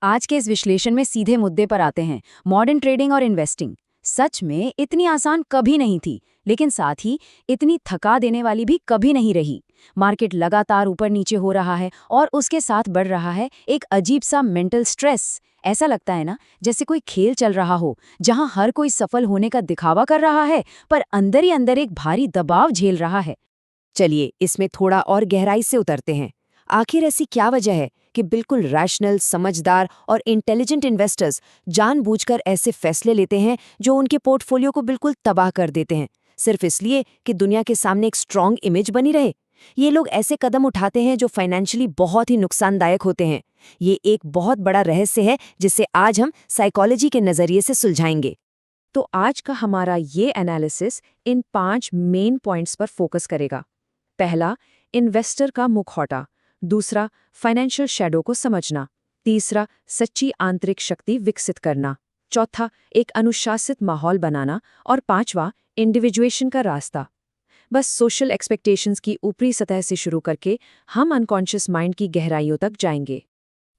आज के इस विश्लेषण में सीधे मुद्दे पर आते हैं, मॉडर्न ट्रेडिंग और इन्वेस्टिंग। सच में इतनी आसान कभी नहीं थी, लेकिन साथ ही इतनी थका देने वाली भी कभी नहीं रही। मार्केट लगातार ऊपर नीचे हो रहा है और उसके साथ बढ़ रहा है एक अजीब सा मेंटल स्ट्रेस। ऐसा लगता है ना, जैसे कोई खेल चल रहा हो जहां हर कोई सफल होने का दिखावा कर रहा है, पर अंदर ही अंदर एक भारी दबाव झेल रहा है। चलिए इसमें थोड़ा और गहराई से उतरते हैं। आखिर ऐसी क्या वजह है कि बिल्कुल रैशनल, समझदार और इंटेलिजेंट इन्वेस्टर्स जानबूझकर ऐसे फैसले लेते हैं जो उनके पोर्टफोलियो को बिल्कुल तबाह कर देते हैं, सिर्फ इसलिए कि दुनिया के सामने एक स्ट्रॉन्ग इमेज बनी रहे। ये लोग ऐसे कदम उठाते हैं जो फाइनेंशियली बहुत ही नुकसानदायक होते हैं। ये एक बहुत बड़ा रहस्य है जिसे आज हम साइकोलॉजी के नजरिए से सुलझाएंगे। तो आज का हमारा ये एनालिसिस इन 5 मेन पॉइंट्स पर फोकस करेगा। पहला, इन्वेस्टर का मुखौटा। दूसरा, फाइनेंशियल शैडो को समझना। तीसरा, सच्ची आंतरिक शक्ति विकसित करना। चौथा, एक अनुशासित माहौल बनाना। और पांचवा, इंडिविजुएशन का रास्ता। बस सोशल एक्सपेक्टेशंस की ऊपरी सतह से शुरू करके हम अनकॉन्शियस माइंड की गहराइयों तक जाएंगे।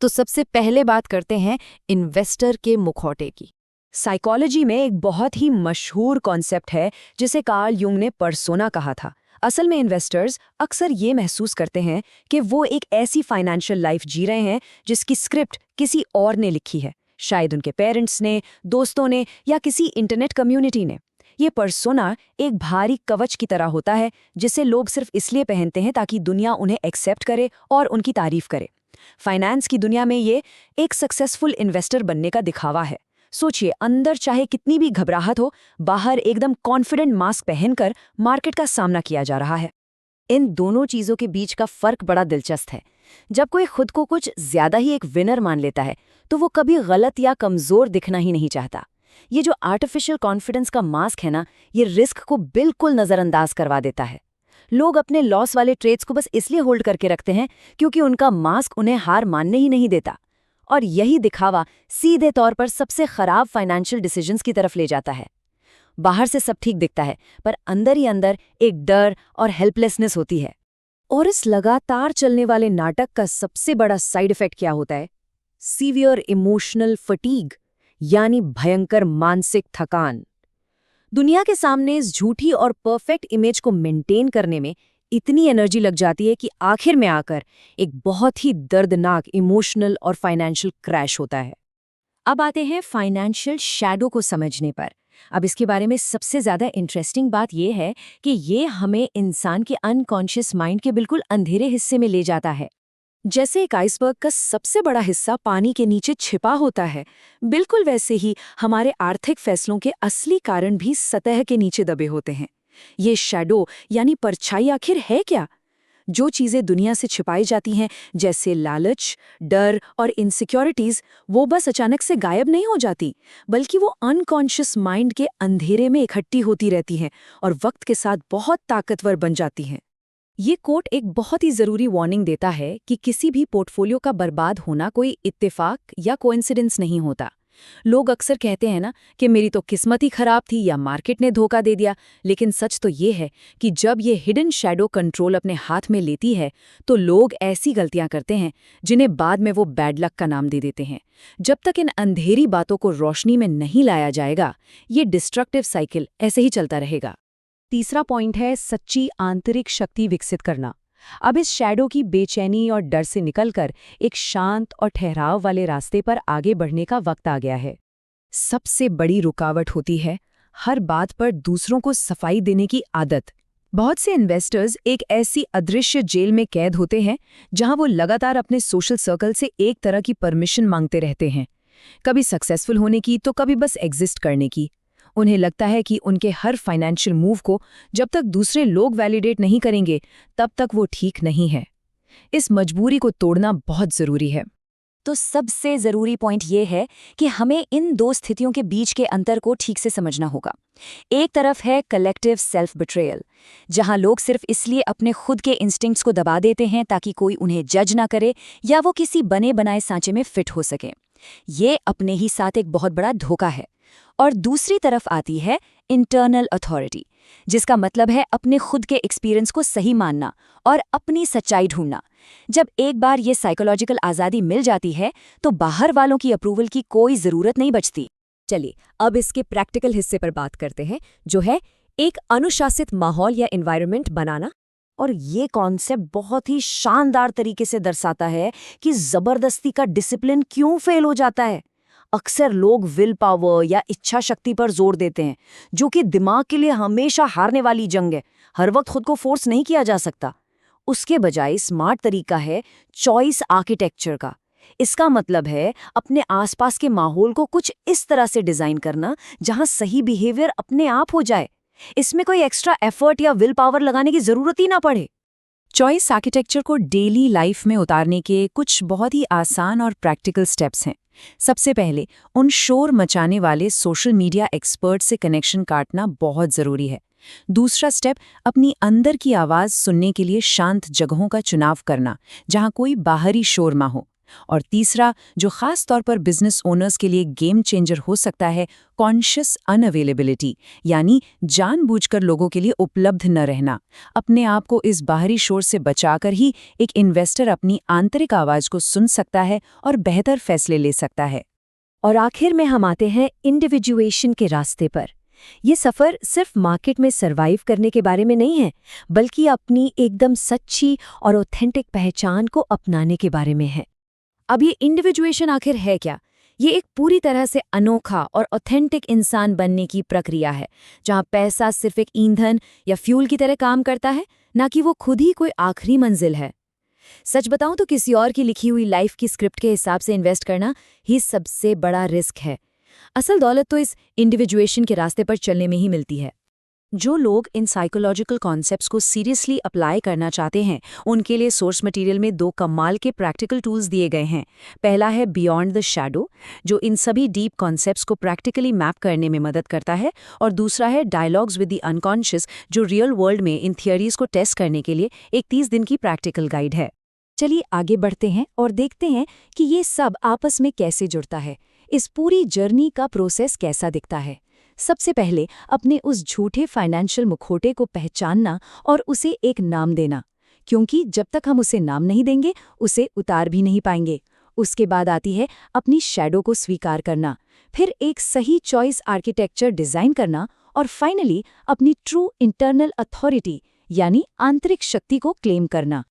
तो सबसे पहले बात करते हैं इन्वेस्टर के मुखौटे की। साइकोलॉजी में एक बहुत ही मशहूर कॉन्सेप्ट है जिसे कार्ल युंग ने पर्सोना कहा था। असल में इन्वेस्टर्स अक्सर ये महसूस करते हैं कि वो एक ऐसी फाइनेंशियल लाइफ जी रहे हैं जिसकी स्क्रिप्ट किसी और ने लिखी है, शायद उनके पेरेंट्स ने, दोस्तों ने या किसी इंटरनेट कम्युनिटी ने। ये पर्सोना एक भारी कवच की तरह होता है जिसे लोग सिर्फ इसलिए पहनते हैं ताकि दुनिया उन्हें एक्सेप्ट करे और उनकी तारीफ करे। फाइनेंस की दुनिया में ये एक सक्सेसफुल इन्वेस्टर बनने का दिखावा है। सोचिए, अंदर चाहे कितनी भी घबराहट हो, बाहर एकदम कॉन्फिडेंट मास्क पहनकर मार्केट का सामना किया जा रहा है। इन दोनों चीजों के बीच का फर्क बड़ा दिलचस्प है। जब कोई खुद को कुछ ज्यादा ही एक विनर मान लेता है तो वो कभी गलत या कमजोर दिखना ही नहीं चाहता। ये जो आर्टिफिशियल कॉन्फिडेंस का मास्क है ना, ये रिस्क को बिल्कुल नजरअंदाज करवा देता है। लोग अपने लॉस वाले ट्रेड्स को बस इसलिए होल्ड करके रखते हैं क्योंकि उनका मास्क उन्हें हार मानने ही नहीं देता। और यही दिखावा सीधे तौर पर सबसे खराब फाइनेंशियल डिसीजंस की तरफ ले जाता है। बाहर से सब ठीक दिखता है, पर अंदर ही अंदर एक डर और हेल्पलेसनेस होती है। और इस लगातार चलने वाले नाटक का सबसे बड़ा साइड इफेक्ट क्या होता है? सीवियर इमोशनल फटीग, यानी भयंकर मानसिक थकान। दुनिया के सामने इस झूठी और परफेक्ट इमेज को मेंटेन करने में इतनी एनर्जी लग जाती है कि आखिर में आकर एक बहुत ही दर्दनाक इमोशनल और फाइनेंशियल क्रैश होता है। अब आते हैं फाइनेंशियल शैडो को समझने पर। अब इसके बारे में सबसे ज़्यादा इंटरेस्टिंग बात यह है कि ये हमें इंसान के अनकॉन्शियस माइंड के बिल्कुल अंधेरे हिस्से में ले जाता है। जैसे एक आइसबर्ग का सबसे बड़ा हिस्सा पानी के नीचे छिपा होता है, बिल्कुल वैसे ही हमारे आर्थिक फैसलों के असली कारण भी सतह के नीचे दबे होते हैं। ये शैडो यानी परछाई आखिर है क्या? जो चीज़ें दुनिया से छिपाई जाती हैं, जैसे लालच, डर और इनसिक्योरिटीज़, वो बस अचानक से गायब नहीं हो जाती, बल्कि वो अनकॉन्शियस माइंड के अंधेरे में इकट्ठी होती रहती हैं और वक्त के साथ बहुत ताकतवर बन जाती हैं। ये कोट एक बहुत ही ज़रूरी वार्निंग देता है कि किसी भी पोर्टफोलियो का बर्बाद होना कोई इत्तेफाक या कोइंसिडेंस नहीं होता। लोग अक्सर कहते हैं ना कि मेरी तो किस्मत ही खराब थी या मार्केट ने धोखा दे दिया, लेकिन सच तो ये है कि जब ये हिडन शैडो कंट्रोल अपने हाथ में लेती है तो लोग ऐसी गलतियां करते हैं जिन्हें बाद में वो बैड लक का नाम दे देते हैं। जब तक इन अंधेरी बातों को रोशनी में नहीं लाया जाएगा, ये डिस्ट्रक्टिव साइकिल ऐसे ही चलता रहेगा। तीसरा पॉइंट है सच्ची आंतरिक शक्ति विकसित करना। अब इस शैडो की बेचैनी और डर से निकलकर एक शांत और ठहराव वाले रास्ते पर आगे बढ़ने का वक्त आ गया है। सबसे बड़ी रुकावट होती है हर बात पर दूसरों को सफाई देने की आदत। बहुत से इन्वेस्टर्स एक ऐसी अदृश्य जेल में कैद होते हैं जहां वो लगातार अपने सोशल सर्कल से एक तरह की परमिशन मांगते रहते हैं, कभी सक्सेसफुल होने की तो कभी बस एग्जिस्ट करने की। उन्हें लगता है कि उनके हर फाइनेंशियल मूव को जब तक दूसरे लोग वैलिडेट नहीं करेंगे तब तक वो ठीक नहीं है। इस मजबूरी को तोड़ना बहुत ज़रूरी है। तो सबसे ज़रूरी पॉइंट ये है कि हमें इन दो स्थितियों के बीच के अंतर को ठीक से समझना होगा। एक तरफ है कलेक्टिव सेल्फ बिट्रेयल, जहां लोग सिर्फ इसलिए अपने खुद के इंस्टिंक्ट्स को दबा देते हैं ताकि कोई उन्हें जज ना करे या वो किसी बने बनाए सांचे में फिट हो सके। ये अपने ही साथ एक बहुत बड़ा धोखा है। और दूसरी तरफ आती है इंटरनल अथॉरिटी, जिसका मतलब है अपने खुद के एक्सपीरियंस को सही मानना और अपनी सच्चाई ढूंढना। जब एक बार ये साइकोलॉजिकल आज़ादी मिल जाती है तो बाहर वालों की अप्रूवल की कोई ज़रूरत नहीं बचती। चलिए अब इसके प्रैक्टिकल हिस्से पर बात करते हैं, जो है एक अनुशासित माहौल या एनवायरनमेंट बनाना। और ये कॉन्सेप्ट बहुत ही शानदार तरीके से दर्शाता है कि ज़बरदस्ती का डिसिप्लिन क्यों फेल हो जाता है। अक्सर लोग विल पावर या इच्छा शक्ति पर जोर देते हैं, जो कि दिमाग के लिए हमेशा हारने वाली जंग है। हर वक्त खुद को फोर्स नहीं किया जा सकता। उसके बजाय स्मार्ट तरीका है चॉइस आर्किटेक्चर का। इसका मतलब है अपने आसपास के माहौल को कुछ इस तरह से डिजाइन करना जहां सही बिहेवियर अपने आप हो जाए। इसमें कोई एक्स्ट्रा एफर्ट या विल पावर लगाने की जरूरत ही ना पड़े। चॉइस आर्किटेक्चर को डेली लाइफ में उतारने के कुछ बहुत ही आसान और प्रैक्टिकल स्टेप्स हैं। सबसे पहले उन शोर मचाने वाले सोशल मीडिया एक्सपर्ट से कनेक्शन काटना बहुत ज़रूरी है। दूसरा स्टेप अपनी अंदर की आवाज़ सुनने के लिए शांत जगहों का चुनाव करना जहां कोई बाहरी शोर ना हो। और तीसरा, जो खास तौर पर बिजनेस ओनर्स के लिए गेम चेंजर हो सकता है, कॉन्शियस अनअवेलेबिलिटी, यानी जानबूझकर लोगों के लिए उपलब्ध न रहना। अपने आप को इस बाहरी शोर से बचाकर ही एक इन्वेस्टर अपनी आंतरिक आवाज़ को सुन सकता है और बेहतर फैसले ले सकता है। और आखिर में हम आते हैं इंडिविजुएशन के रास्ते पर। ये सफ़र सिर्फ मार्केट में सरवाइव करने के बारे में नहीं है, बल्कि अपनी एकदम सच्ची और ऑथेंटिक पहचान को अपनाने के बारे में है। अब ये इंडिविजुएशन आखिर है क्या? ये एक पूरी तरह से अनोखा और ऑथेंटिक इंसान बनने की प्रक्रिया है, जहाँ पैसा सिर्फ एक ईंधन या फ्यूल की तरह काम करता है, ना कि वो खुद ही कोई आखिरी मंजिल है। सच बताऊं तो किसी और की लिखी हुई लाइफ की स्क्रिप्ट के हिसाब से इन्वेस्ट करना ही सबसे बड़ा रिस्क है। असल दौलत तो इस इंडिविजुएशन के रास्ते पर चलने में ही मिलती है। जो लोग इन साइकोलॉजिकल कॉन्सेप्ट्स को सीरियसली अप्लाई करना चाहते हैं, उनके लिए सोर्स मटेरियल में 2 कमाल के प्रैक्टिकल टूल्स दिए गए हैं। पहला है बियॉन्ड द शैडो, जो इन सभी डीप कॉन्सेप्ट्स को प्रैक्टिकली मैप करने में मदद करता है, और दूसरा है डायलॉग्स विद द अनकॉन्शियस, जो रियल वर्ल्ड में इन थियरीज को टेस्ट करने के लिए एक 30 दिन की प्रैक्टिकल गाइड है। चलिए आगे बढ़ते हैं और देखते हैं कि ये सब आपस में कैसे जुड़ता है। इस पूरी जर्नी का प्रोसेस कैसा दिखता है। सबसे पहले अपने उस झूठे फाइनेंशियल मुखौटे को पहचानना और उसे एक नाम देना, क्योंकि जब तक हम उसे नाम नहीं देंगे उसे उतार भी नहीं पाएंगे। उसके बाद आती है अपनी शैडो को स्वीकार करना, फिर एक सही चॉइस आर्किटेक्चर डिजाइन करना, और फाइनली अपनी ट्रू इंटरनल अथॉरिटी यानी आंतरिक शक्ति को क्लेम करना।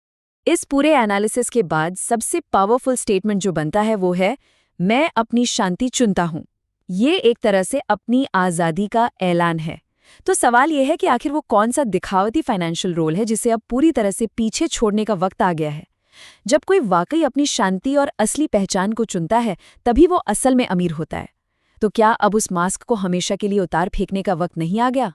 इस पूरे एनालिसिस के बाद सबसे पावरफुल स्टेटमेंट जो बनता है वो है, मैं अपनी शांति चुनता हूं। ये एक तरह से अपनी आज़ादी का ऐलान है। तो सवाल यह है कि आखिर वो कौन सा दिखावटी फाइनेंशियल रोल है जिसे अब पूरी तरह से पीछे छोड़ने का वक्त आ गया है। जब कोई वाकई अपनी शांति और असली पहचान को चुनता है, तभी वो असल में अमीर होता है। तो क्या अब उस मास्क को हमेशा के लिए उतार फेंकने का वक्त नहीं आ गया?